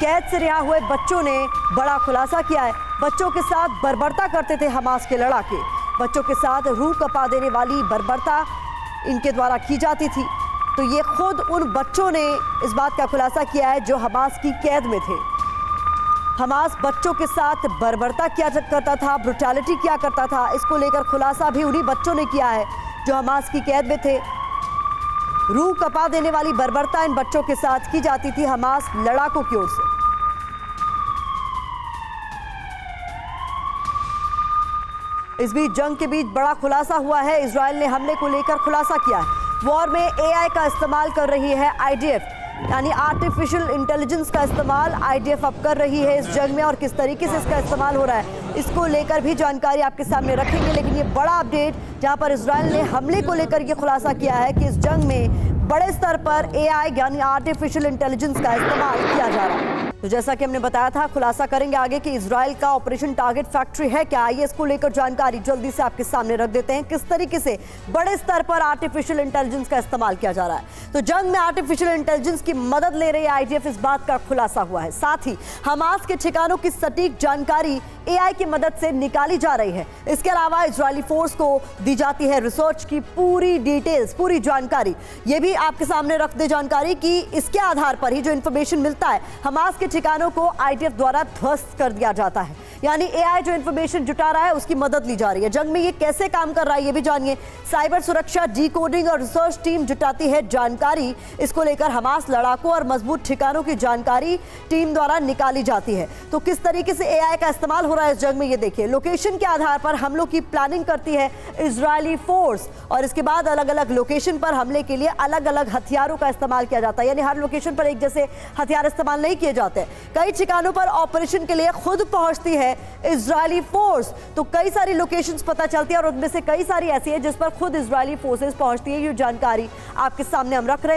कैद से रिहा हुए बच्चों ने बड़ा खुलासा किया है। बच्चों के साथ बर्बरता करते थे हमास के लड़ाके। बच्चों के साथ रूह कपा देने वाली बर्बरता इनके द्वारा की जाती थी। तो ये खुद उन बच्चों ने इस बात का खुलासा किया है जो हमास की कैद में थे। हमास बच्चों के साथ बर्बरता किया करता था, ब्रुटैलिटी किया करता था। इसको लेकर खुलासा भी उन्हीं बच्चों ने किया है जो हमास की कैद में थे। रूह कपा देने वाली बर्बरता इन बच्चों के साथ की जाती थी हमास लड़ाकों की ओर से। इस बीच जंग के बीच बड़ा खुलासा हुआ है। इजराइल ने हमले को लेकर खुलासा किया है। वॉर में एआई का इस्तेमाल कर रही है आईडीएफ, यानी आर्टिफिशियल इंटेलिजेंस का इस्तेमाल आईडीएफ अब कर रही है इस जंग में। और किस तरीके से इसका इस्तेमाल हो रहा है इसको लेकर भी जानकारी आपके सामने रखेंगे। लेकिन ये बड़ा अपडेट जहां पर इजराइल ने हमले को लेकर ये खुलासा किया है कि इस जंग में बड़े स्तर पर एआई यानी आर्टिफिशियल इंटेलिजेंस का इस्तेमाल किया जा रहा है। तो जैसा कि हमने बताया था, खुलासा करेंगे आगे कि इजराइल का ऑपरेशन टारगेट फैक्ट्री है क्या। आइए इसको लेकर जानकारी जल्दी से आपके सामने रख देते हैं, किस तरीके से बड़े स्तर पर आर्टिफिशियल इंटेलिजेंस का इस्तेमाल किया जा रहा है। तो जंग में आर्टिफिशियल इंटेलिजेंस की मदद ले रही आईडीएफ, इस बात का खुलासा हुआ है। साथ ही हमास के ठिकानों की सटीक जानकारी एआई की मदद से निकाली जा रही है। इसके अलावा इजरायली फोर्स को दी जाती है रिसर्च की पूरी डिटेल्स, पूरी जानकारी। ये भी आपके सामने रख दे जानकारी कि इसके आधार पर ही जो इंफॉर्मेशन मिलता है हमास के ठिकानों को आईडीएफ द्वारा ध्वस्त कर दिया जाता है। यानी एआई जो इंफॉर्मेशन जुटा रहा है उसकी मदद ली जा रही है। जंग में ये कैसे काम कर रहा है ये भी जानिए। साइबर सुरक्षा, डीकोडिंग और रिसर्च टीम जुटाती है जानकारी। इसको लेकर हमास लड़ाकों और मजबूत ठिकानों की जानकारी टीम द्वारा निकाली जाती है। तो किस तरीके से एआई का इस्तेमाल हो रहा है इस जंग में ये देखिए। लोकेशन के आधार पर हमलों की प्लानिंग करती है इजरायली फोर्स और इसके बाद अलग अलग लोकेशन पर हमले के लिए अलग अलग हथियारों का इस्तेमाल किया जाता है। यानी हर लोकेशन पर एक जैसे हथियार इस्तेमाल नहीं किए जाते। कई ठिकानों पर ऑपरेशन के लिए खुद पहुंचती है इजरायली फोर्स। तो कई सारी लोकेशंस पता चलती है और उनमें से कई सारी ऐसी है जिस पर खुद इजरायली फोर्सेस पहुंचती है। ये जानकारी आपके सामने हम रख रहे हैं।